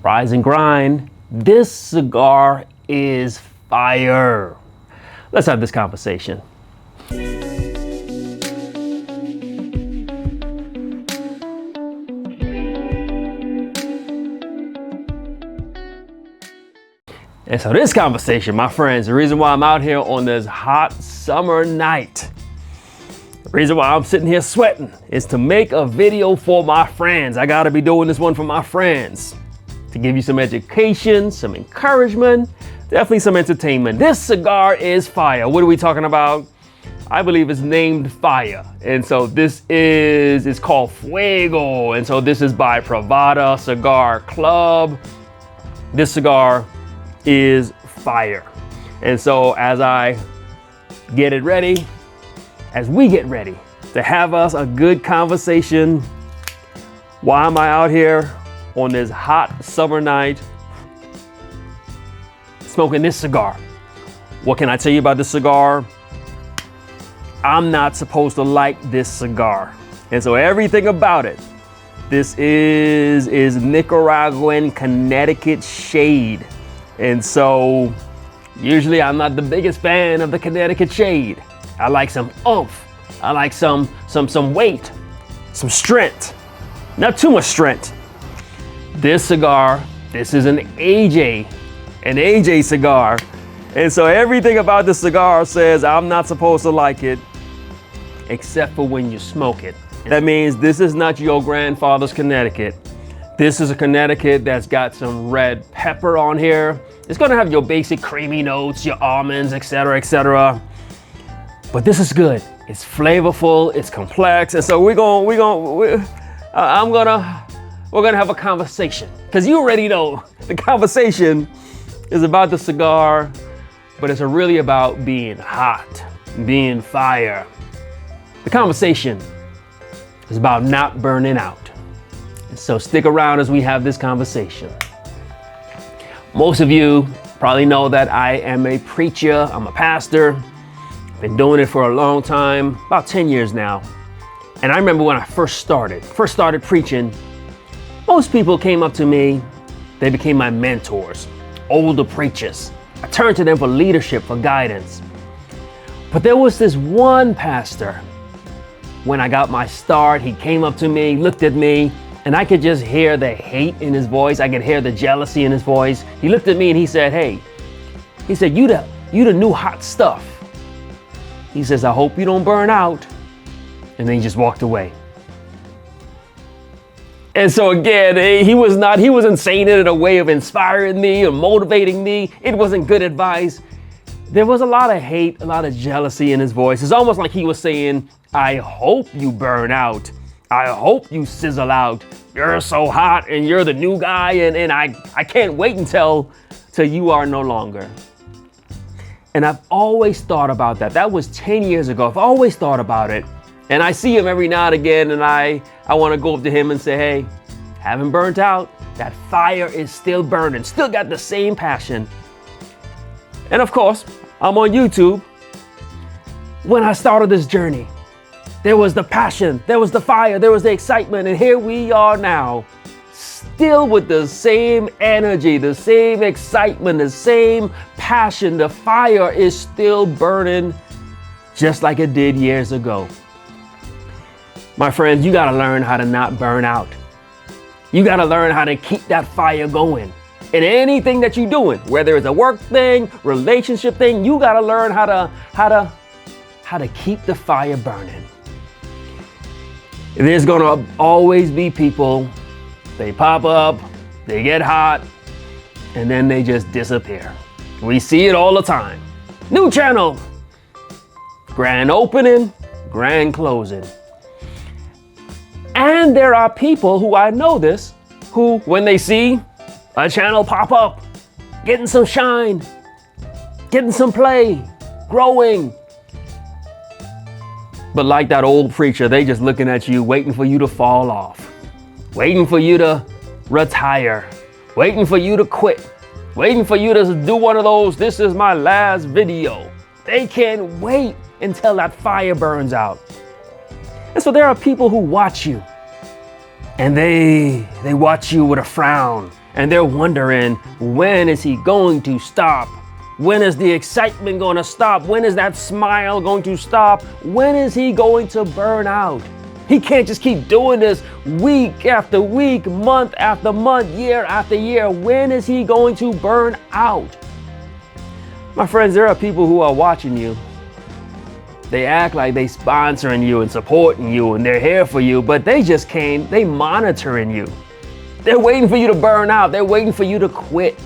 Rise and grind. This cigar is fire. Let's have this conversation. And so this conversation, my friends, the reason why I'm out here on this hot summer night, the reason why I'm sitting here sweating is to make a video for my friends. I gotta be doing this one for my friends to give you some education, some encouragement, definitely some entertainment. This cigar is fire. What are we talking about? I believe it's named Fire. And so this it's called Fuego. And so this is by Privada Cigar Club. This cigar is fire. And so as I get it ready, as we get ready to have us a good conversation, why am I out here on this hot summer night smoking this cigar? What can I tell you about this cigar? I'm not supposed to like this cigar. And so everything about it, this is Nicaraguan Connecticut shade. And so usually I'm not the biggest fan of the Connecticut shade. I like some oomph. I like some weight, some strength. Not too much strength. This cigar, this is an AJ cigar. And so everything about the cigar says I'm not supposed to like it, except for when you smoke it. That means this is not your grandfather's Connecticut. This is a Connecticut that's got some red pepper on here. It's gonna have your basic creamy notes, your almonds, etc., etc. But this is good. It's flavorful, it's complex, and so we're gonna have a conversation. Because you already know the conversation is about the cigar, but it's really about being hot, being fire. The conversation is about not burning out. So stick around as we have this conversation. Most of you probably know that I am a preacher, I'm a pastor. Been doing it for a long time, about 10 years now. And I remember when I first started preaching, most people came up to me, they became my mentors, older preachers. I turned to them for leadership, for guidance. But there was this one pastor, when I got my start, he came up to me, looked at me, and I could just hear the hate in his voice. I could hear the jealousy in his voice. He looked at me and he said, hey, he said, you the new hot stuff. He says, I hope you don't burn out. And then he just walked away. And so again, he wasn't saying it in a way of inspiring me or motivating me. It wasn't good advice. There was a lot of hate, a lot of jealousy in his voice. It's almost like he was saying, I hope you burn out. I hope you sizzle out. You're so hot and you're the new guy and I can't wait until you are no longer. And I've always thought about that. That was 10 years ago. I've always thought about it. And I see him every now and again and I want to go up to him and say, hey, haven't burnt out. That fire is still burning, still got the same passion. And of course, I'm on YouTube. When I started this journey, there was the passion, there was the fire, there was the excitement, and here we are now, still with the same energy, the same excitement, the same passion. The fire is still burning just like it did years ago. My friends, you gotta learn how to not burn out. You gotta learn how to keep that fire going. In anything that you're doing, whether it's a work thing, relationship thing, you gotta learn how to keep the fire burning. There's gonna always be people, they pop up, they get hot, and then they just disappear. We see it all the time. New channel, grand opening, grand closing. And there are people who I know this, who when they see a channel pop up, getting some shine, getting some play, growing. But like that old preacher, they just looking at you, waiting for you to fall off, waiting for you to retire, waiting for you to quit, waiting for you to do one of those, this is my last video. They can't wait until that fire burns out. And so there are people who watch you and they watch you with a frown. And they're wondering, when is he going to stop? When is the excitement going to stop? When is that smile going to stop? When is he going to burn out? He can't just keep doing this week after week, month after month, year after year. When is he going to burn out? My friends, there are people who are watching you. They act like they sponsoring you and supporting you and they're here for you, but they monitoring you. They're waiting for you to burn out. They're waiting for you to quit.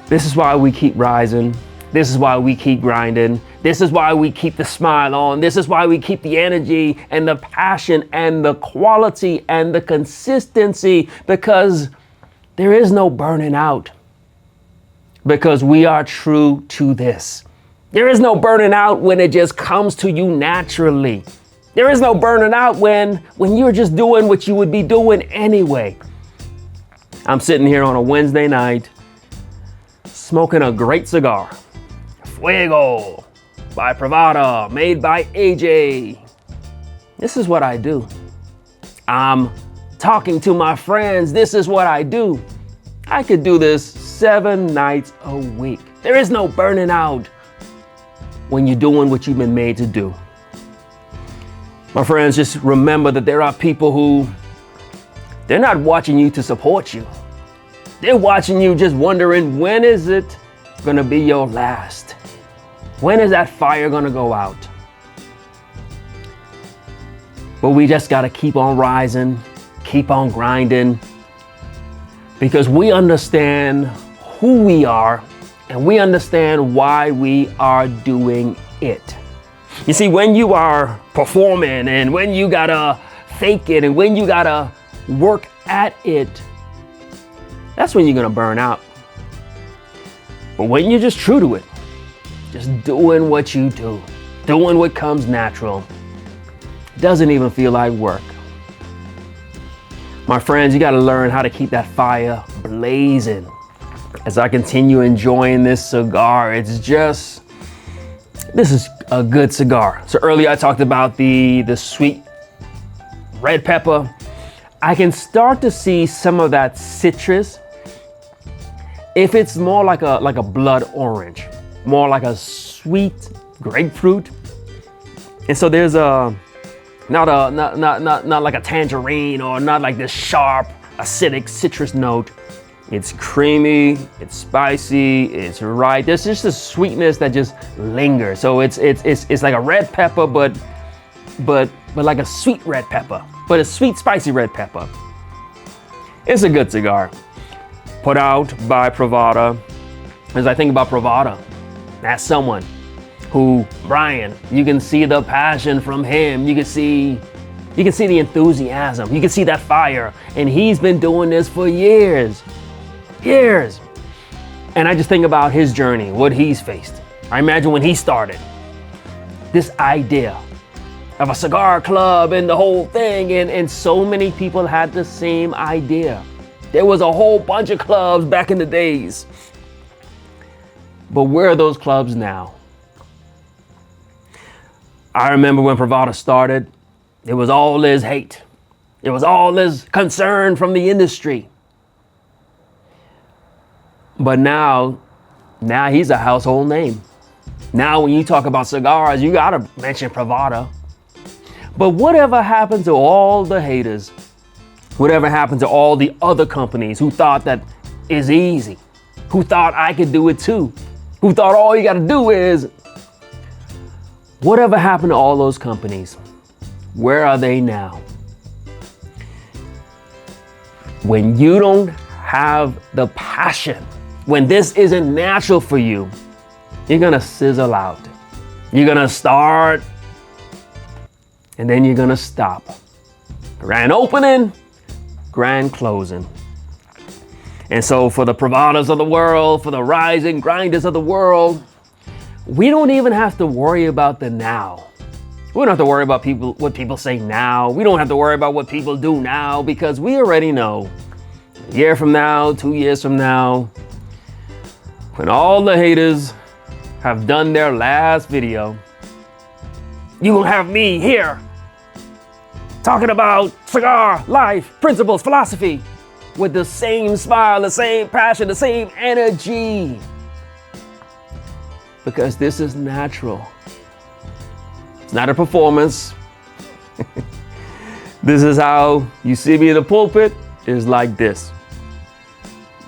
This is why we keep rising. This is why we keep grinding. This is why we keep the smile on. This is why we keep the energy and the passion and the quality and the consistency, because there is no burning out. Because we are true to this. There is no burning out when it just comes to you naturally. There is no burning out when you're just doing what you would be doing anyway. I'm sitting here on a Wednesday night, smoking a great cigar. Fuego by Privada, made by AJ. This is what I do. I'm talking to my friends. This is what I do. I could do this 7 nights a week. There is no burning out when you're doing what you've been made to do. My friends, just remember that there are people who, they're not watching you to support you. They're watching you just wondering, when is it gonna be your last? When is that fire gonna go out? But we just gotta keep on rising, keep on grinding, because we understand who we are and we understand why we are doing it. You see, when you are performing and when you gotta fake it and when you gotta work at it, that's when you're gonna burn out. But when you're just true to it, just doing what you do, doing what comes natural, doesn't even feel like work. My friends, you gotta learn how to keep that fire blazing. As I continue enjoying this cigar, this is a good cigar. So earlier I talked about the sweet red pepper. I can start to see some of that citrus if it's more like a blood orange, more like a sweet grapefruit. And so there's not like a tangerine or not like this sharp acidic citrus note. It's creamy, it's spicy, it's right. There's just a sweetness that just lingers. So it's like a red pepper, but like a sweet red pepper, but a sweet, spicy red pepper. It's a good cigar. Put out by Privada. As I think about Privada, that's someone who, Brian, you can see the passion from him. You can see the enthusiasm. You can see that fire. And he's been doing this for years. And I just think about his journey, what he's faced. I imagine when he started, this idea of a cigar club and the whole thing, and so many people had the same idea. There was a whole bunch of clubs back in the days. But where are those clubs now? I remember when Privada started, it was all this hate. It was all this concern from the industry. But now he's a household name. Now when you talk about cigars, you gotta mention Privada. But whatever happened to all the haters? Whatever happened to all the other companies who thought that is easy? Who thought I could do it too? Who thought all you gotta do is... Whatever happened to all those companies? Where are they now? When you don't have the passion, when this isn't natural for you, you're gonna sizzle out. You're gonna start, and then you're gonna stop. Grand opening, grand closing. And so for the Privadas of the world, for the rising grinders of the world, we don't even have to worry about the now. We don't have to worry about what people say now. We don't have to worry about what people do now, because we already know a year from now, 2 years from now, when all the haters have done their last video, you will have me here talking about cigar, life, principles, philosophy. with the same smile, the same passion, the same energy. Because this is natural. It's not a performance. This is how you see me in the pulpit, is like this.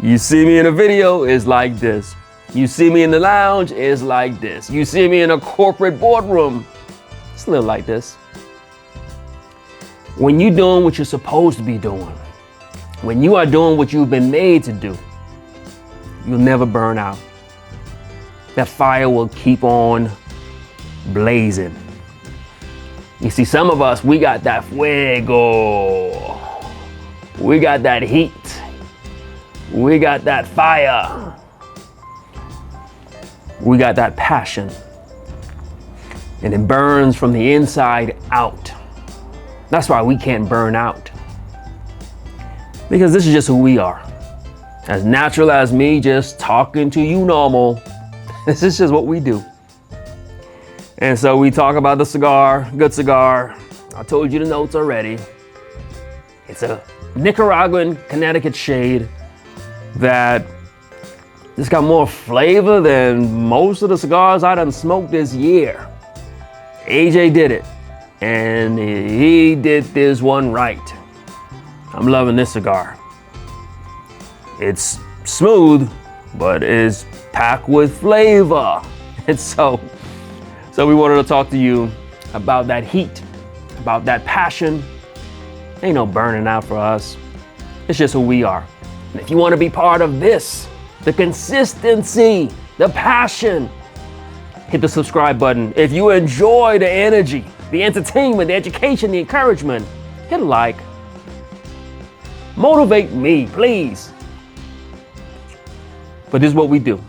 You see me in a video, is like this. You see me in the lounge, is like this. You see me in a corporate boardroom, it's a little like this. When you're doing what you're supposed to be doing, when you are doing what you've been made to do, you'll never burn out. That fire will keep on blazing. You see, some of us, we got that fuego. We got that heat. We got that fire. We got that passion. And it burns from the inside out. That's why we can't burn out. Because this is just who we are. As natural as me just talking to you normal. This is just what we do. And so we talk about the cigar, good cigar. I told you the notes already. It's a Nicaraguan Connecticut shade that just got more flavor than most of the cigars I done smoked this year. AJ did it, and he did this one right. I'm loving this cigar. It's smooth, but it's packed with flavor. And so we wanted to talk to you about that heat, about that passion. Ain't no burning out for us. It's just who we are. And if you want to be part of this, the consistency, the passion, hit the subscribe button. If you enjoy the energy, the entertainment, the education, the encouragement, hit a like. Motivate me, please. But this is what we do.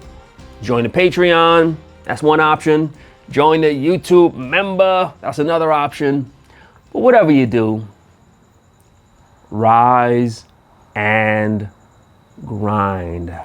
Join the Patreon, that's one option. Join the YouTube member, that's another option. But whatever you do, rise and grind.